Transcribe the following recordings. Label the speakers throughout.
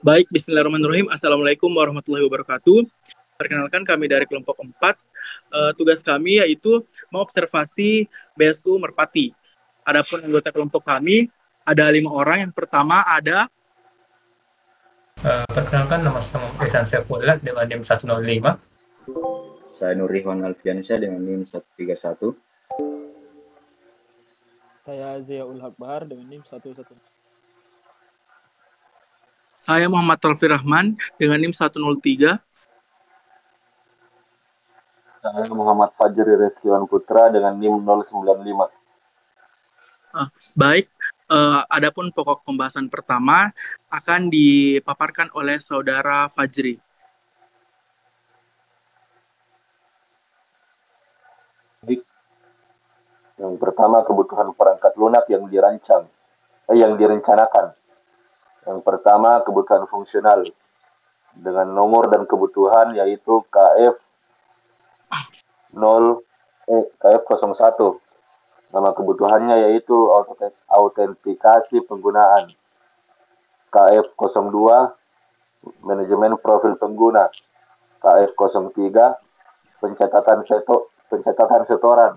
Speaker 1: Baik, bismillahirrahmanirrahim. Assalamualaikum warahmatullahi wabarakatuh. Perkenalkan kami dari kelompok 4. Tugas kami yaitu mengobservasi BSU Merpati. Adapun anggota kelompok kami ada 5 orang. Yang pertama ada
Speaker 2: Perkenalkan, nama saya Ihsan Saifullah dengan NIM 105.
Speaker 3: Saya Nurihwan Alfiansyah dengan NIM 131.
Speaker 4: Saya Ziaul Akbar dengan NIM 110.
Speaker 1: saya Muhammad Taufir Rahman dengan NIM 103.
Speaker 5: Saya Muhammad Fajri Rizkiwan Putra dengan NIM 095.
Speaker 1: Baik, adapun pokok pembahasan pertama akan dipaparkan oleh saudara Fajri.
Speaker 5: Yang pertama, kebutuhan perangkat lunak yang direncanakan. Yang pertama, kebutuhan fungsional dengan nomor dan kebutuhan yaitu KF01. Nama kebutuhannya yaitu autentikasi penggunaan. KF02, manajemen profil pengguna. KF03, pencatatan setoran.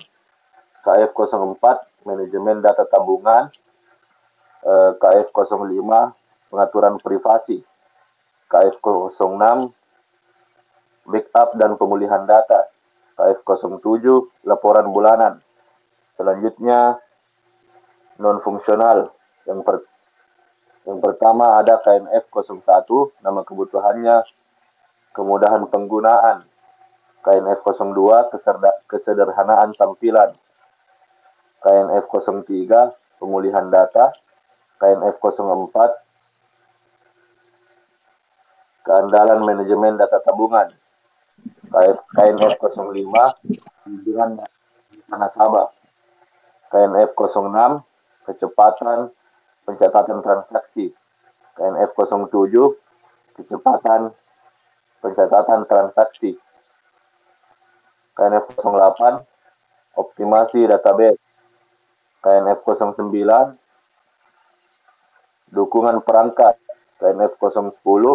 Speaker 5: KF04, manajemen data tabungan. KF05, pengaturan privasi. KF06, backup dan pemulihan data. KF07, laporan bulanan. Selanjutnya, non-fungsional. Yang pertama ada KNF01, nama kebutuhannya kemudahan penggunaan. KNF02, kesederhanaan tampilan. KNF03, pemulihan data. KNF04, keandalan manajemen data tabungan. KNF05, perlindungan nasabah. KNF06, kecepatan pencatatan transaksi. KNF07, kecepatan pencatatan transaksi. KNF08, optimasi database. KNF09, dukungan perangkat. KNF010,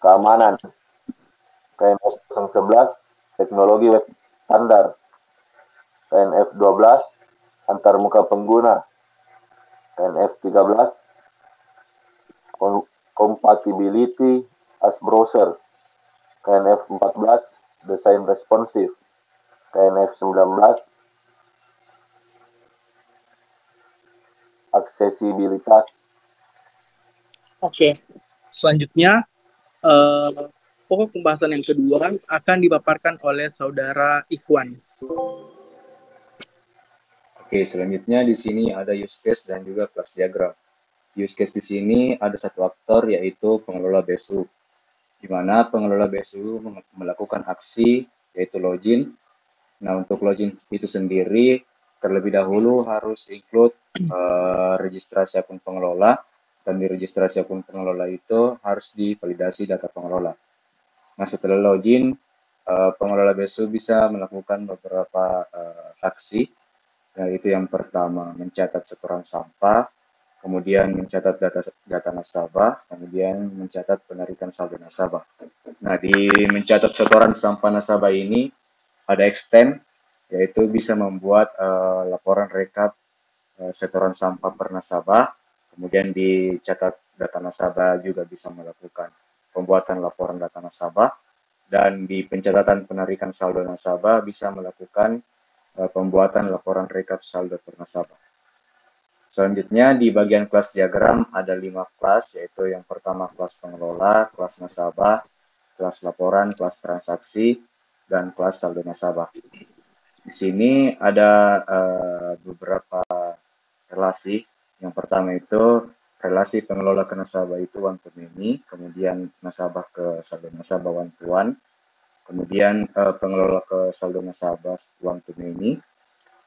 Speaker 5: keamanan. KNF011, teknologi web standar. KNF12, antarmuka pengguna. KNF13, compatibility as browser. KNF14, desain responsif. KNF19, aksesibilitas.
Speaker 1: Oke, selanjutnya pokok pembahasan yang kedua akan dipaparkan oleh saudara Ikhwan.
Speaker 3: Oke, selanjutnya di sini ada use case dan juga kelas diagram. Use case di sini ada satu aktor yaitu pengelola BSU, di mana pengelola BSU melakukan aksi yaitu login. Nah, untuk login itu sendiri terlebih dahulu harus include registrasi akun pengelola, dan di registrasi akun pengelola itu harus divalidasi data pengelola. Nah, setelah login, pengelola BSU bisa melakukan beberapa aksi, yaitu yang pertama mencatat setoran sampah, kemudian mencatat data nasabah, kemudian mencatat penarikan saldo nasabah. Nah, di mencatat setoran sampah nasabah ini ada extend, yaitu bisa membuat laporan rekap setoran sampah per nasabah, kemudian dicatat data nasabah juga bisa melakukan pembuatan laporan data nasabah, dan di pencatatan penarikan saldo nasabah bisa melakukan pembuatan laporan rekap saldo per nasabah. Selanjutnya di bagian kelas diagram ada 5 kelas, yaitu yang pertama kelas pengelola, kelas nasabah, kelas laporan, kelas transaksi, dan kelas saldo nasabah. Di sini ada beberapa relasi. Yang pertama itu relasi pengelola ke nasabah itu one to many, kemudian nasabah ke saldo nasabah one to one, kemudian pengelola ke saldo nasabah one to many,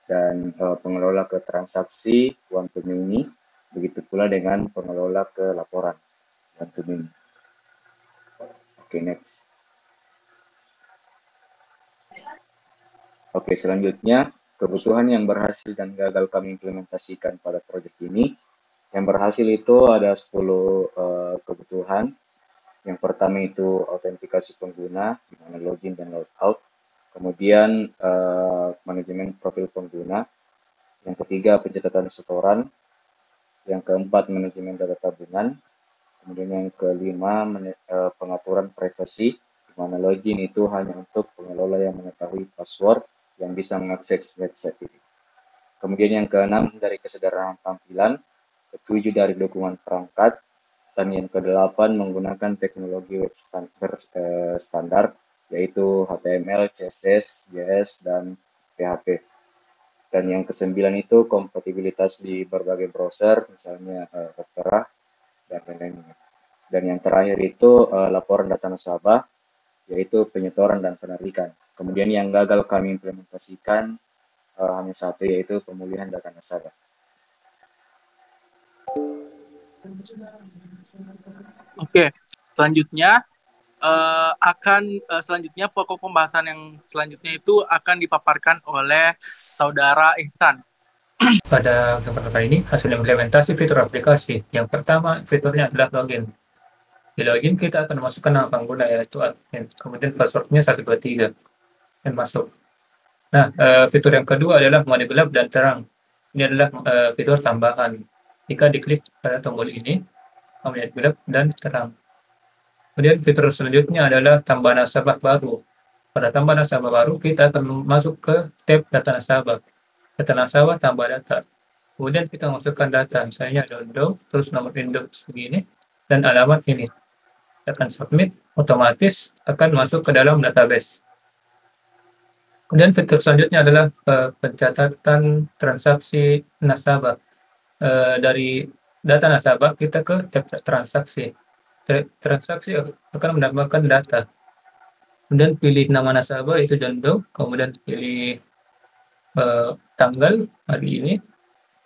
Speaker 3: dan pengelola ke transaksi one to many, begitu pula dengan pengelola ke laporan one to many. Oke, next. Oke, selanjutnya kebutuhan yang berhasil dan gagal kami implementasikan pada proyek ini. Yang berhasil itu ada 10 kebutuhan. Yang pertama itu autentikasi pengguna, di mana login dan logout. Kemudian manajemen profil pengguna. Yang ketiga pencatatan setoran. Yang keempat manajemen data tabungan. Kemudian yang kelima pengaturan privasi, di mana login itu hanya untuk pengelola yang mengetahui password yang bisa mengakses website ini. Kemudian yang keenam dari kesederhanaan tampilan, ketujuh dari dukungan perangkat, dan yang kedelapan menggunakan teknologi web standar, yaitu HTML, CSS, JS, dan PHP. Dan yang kesembilan itu kompatibilitas di berbagai browser, misalnya Opera, dan lain-lain. Dan yang terakhir itu laporan data nasabah, yaitu penyetoran dan penarikan. Kemudian yang gagal kami implementasikan hanya satu, yaitu pemulihan data nasabah.
Speaker 1: Oke, selanjutnya selanjutnya pokok pembahasan yang selanjutnya itu akan dipaparkan oleh Saudara Ihsan.
Speaker 2: Pada kesempatan kali ini, hasil implementasi fitur aplikasi. Yang pertama, fiturnya adalah login. Di login, kita akan masukkan nama pengguna, yaitu admin. Kemudian passwordnya 123, dan masuk. Nah, fitur yang kedua adalah mode gelap dan terang. Ini adalah fitur tambahan. Jika diklik pada tombol ini, mode gelap dan terang. Kemudian fitur selanjutnya adalah tambah nasabah baru. Pada tambah nasabah baru, kita akan masuk ke tab data nasabah. Data nasabah tambah data. Kemudian kita masukkan data, misalnya download, terus nomor induk segini, dan alamat ini. Kita akan submit, otomatis akan masuk ke dalam database. Kemudian fitur selanjutnya adalah pencatatan transaksi nasabah. Dari data nasabah, kita ke tab transaksi. Transaksi akan menambahkan data. Kemudian pilih nama nasabah, itu John Doe. Kemudian pilih tanggal hari ini.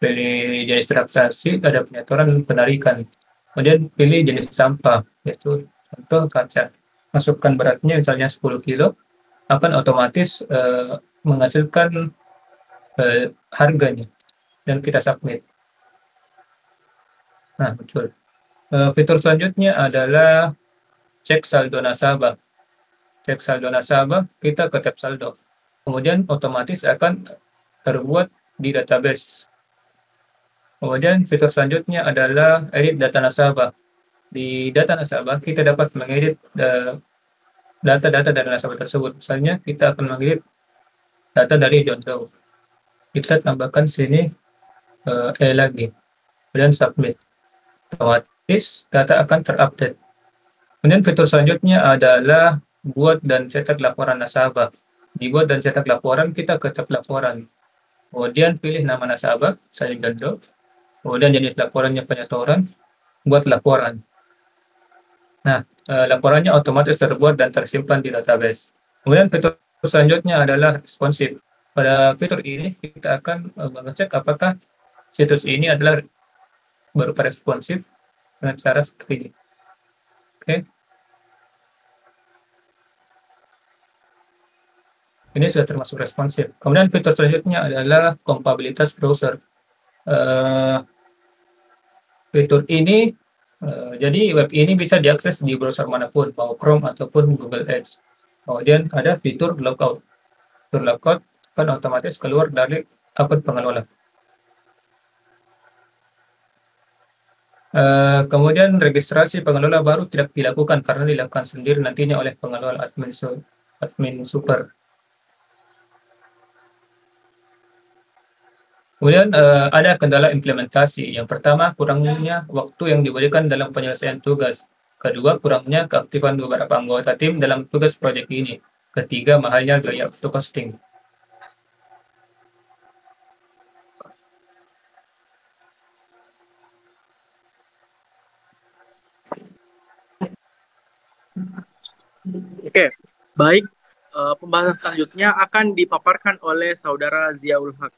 Speaker 2: Pilih jenis transaksi, ada penyetoran dan penarikan. Kemudian pilih jenis sampah, yaitu contoh kaca. Masukkan beratnya misalnya 10 kilo, akan otomatis menghasilkan harganya. Dan kita submit. Nah, muncul. Fitur selanjutnya adalah cek saldo nasabah. Cek saldo nasabah, kita ke tab saldo. Kemudian otomatis akan terbuat di database. Kemudian fitur selanjutnya adalah edit data nasabah. Di data nasabah, kita dapat mengedit data-data dari nasabah tersebut. Misalnya, kita akan mengedit data dari John Doe. Kita tambahkan sini lagi. Kemudian submit. Otomatis data akan terupdate. Kemudian fitur selanjutnya adalah buat dan cetak laporan nasabah. Dibuat dan cetak laporan, kita ke tab laporan. Kemudian pilih nama nasabah, saya John Doe. Kemudian jenis laporannya penyetoran, buat laporan. Nah, laporannya otomatis terbuat dan tersimpan di database. Kemudian fitur selanjutnya adalah responsif. Pada fitur ini, kita akan mengecek apakah situs ini adalah berupa responsif dengan cara seperti ini. Oke. Ini sudah termasuk responsif. Kemudian fitur selanjutnya adalah kompatibilitas browser. Fitur ini, jadi web ini bisa diakses di browser manapun, mau Chrome ataupun Google Edge. Kemudian ada fitur logout. Fitur logout akan otomatis keluar dari akun pengelola. Kemudian registrasi pengelola baru tidak dilakukan karena dilakukan sendiri nantinya oleh pengelola admin super. Kemudian ada kendala implementasi. Yang pertama, kurangnya waktu yang diberikan dalam penyelesaian tugas. Kedua, kurangnya keaktifan beberapa anggota tim dalam tugas proyek ini. Ketiga, mahalnya biaya untuk hosting.
Speaker 1: Oke, baik. Pembahasan selanjutnya akan dipaparkan oleh Saudara Ziaul Haq.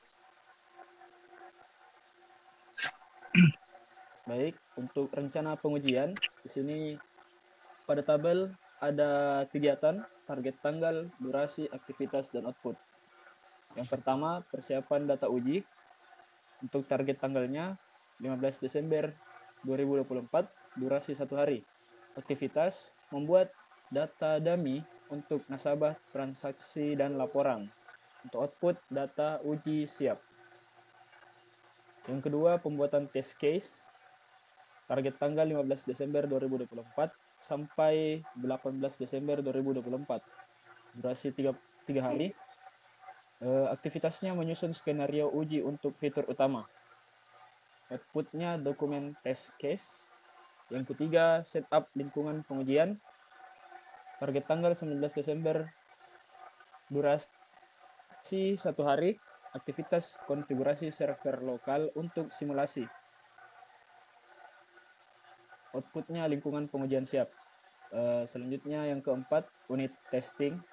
Speaker 4: Baik, untuk rencana pengujian, di sini pada tabel ada kegiatan, target tanggal, durasi, aktivitas, dan output. Yang pertama, persiapan data uji. Untuk target tanggalnya, 15 Desember 2024, durasi 1 hari. Aktivitas membuat data dummy untuk nasabah, transaksi, dan laporan. Untuk output, data uji siap. Yang kedua, pembuatan test case. Target tanggal 15 Desember 2024 sampai 18 Desember 2024. Durasi 3 hari. Aktivitasnya menyusun skenario uji untuk fitur utama. Outputnya dokumen test case. Yang ketiga, setup lingkungan pengujian. Target tanggal 19 Desember, durasi 1 hari. Aktivitas konfigurasi server lokal untuk simulasi. Outputnya lingkungan pengujian siap. Selanjutnya yang keempat, unit testing.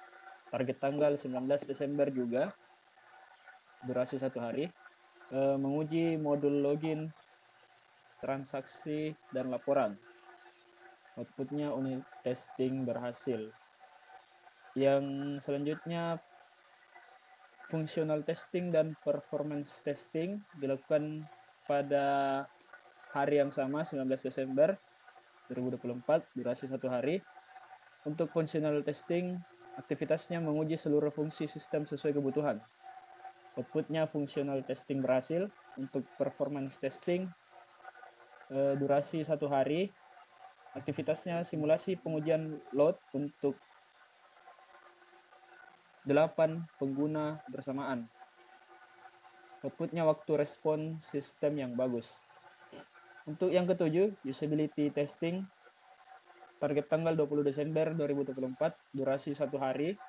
Speaker 4: Target tanggal 19 Desember juga, durasi 1 hari. Menguji modul login, transaksi, dan laporan. Outputnya unit testing berhasil. Yang selanjutnya, functional testing dan performance testing dilakukan pada hari yang sama, 19 Desember 2024, durasi 1 hari. Untuk functional testing, aktivitasnya menguji seluruh fungsi sistem sesuai kebutuhan. Outputnya functional testing berhasil. Untuk performance testing, durasi 1 hari. Aktivitasnya simulasi pengujian load untuk 8 pengguna bersamaan. Outputnya waktu respon sistem yang bagus. Untuk yang ketujuh, usability testing. Target tanggal 20 Desember 2024, durasi 1 hari.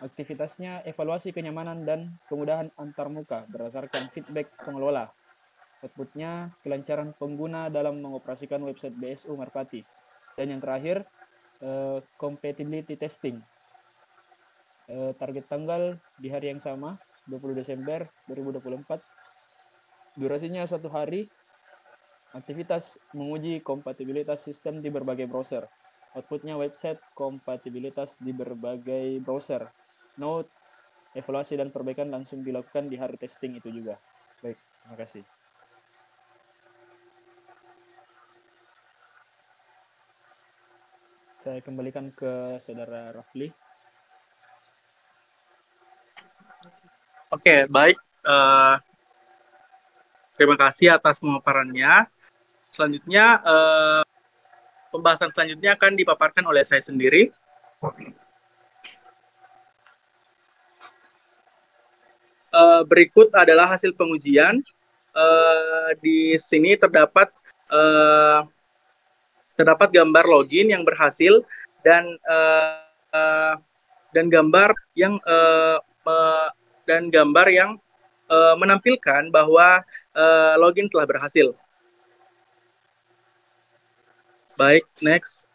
Speaker 4: Aktivitasnya evaluasi kenyamanan dan kemudahan antarmuka berdasarkan feedback pengelola. Outputnya kelancaran pengguna dalam mengoperasikan website BSU Merpati. Dan yang terakhir, compatibility testing. Target tanggal di hari yang sama, 20 Desember 2024. Durasinya 1 hari. Aktivitas menguji kompatibilitas sistem di berbagai browser. Outputnya website kompatibilitas di berbagai browser. Note, evaluasi dan perbaikan langsung dilakukan di hari testing itu juga. Baik, terima kasih. Saya kembalikan ke Saudara Rafli.
Speaker 1: Oke, baik. Terima kasih atas pemaparannya. Selanjutnya, pembahasan selanjutnya akan dipaparkan oleh saya sendiri. Berikut adalah hasil pengujian. Di sini terdapat gambar login yang berhasil dan gambar yang menampilkan bahwa login telah berhasil. Baik, next.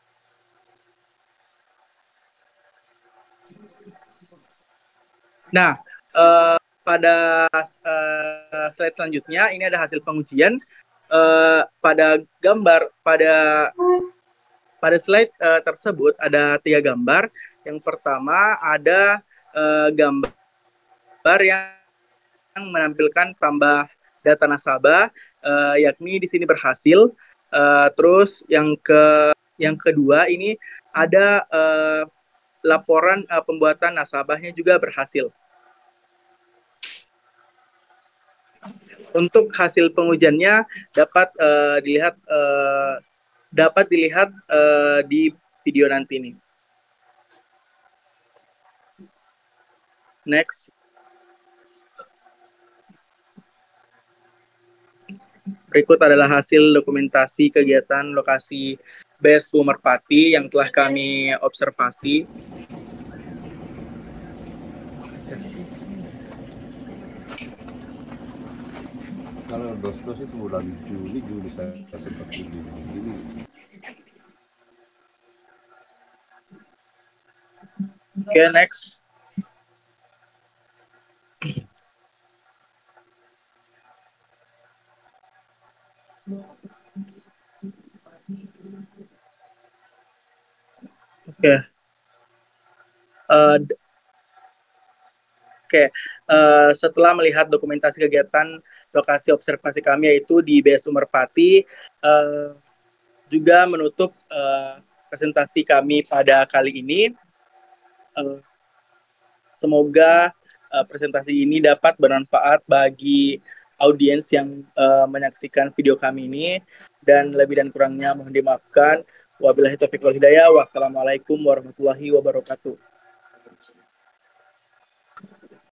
Speaker 1: Nah, pada slide selanjutnya ini ada hasil pengujian. Pada slide tersebut ada 3 gambar. Yang pertama ada gambar yang menampilkan tambah data nasabah, yakni di sini berhasil. Terus yang kedua ini ada laporan pembuatan nasabahnya juga berhasil. Untuk hasil pengujiannya dapat dilihat di video nanti nih. Next. Berikut adalah hasil dokumentasi kegiatan lokasi BSU Merpati yang telah kami observasi.
Speaker 6: Kalau dos-dos itu bulan Juli saya sempat begini.
Speaker 1: Oke, next. Oke. Oke, setelah melihat dokumentasi kegiatan lokasi observasi kami yaitu di BSU Merpati, juga menutup presentasi kami pada kali ini. Semoga presentasi ini dapat bermanfaat bagi audiens yang menyaksikan video kami ini, dan lebih dan kurangnya mohon dimaafkan. Wabillahi taufiq wal hidayah. Wassalamualaikum warahmatullahi wabarakatuh.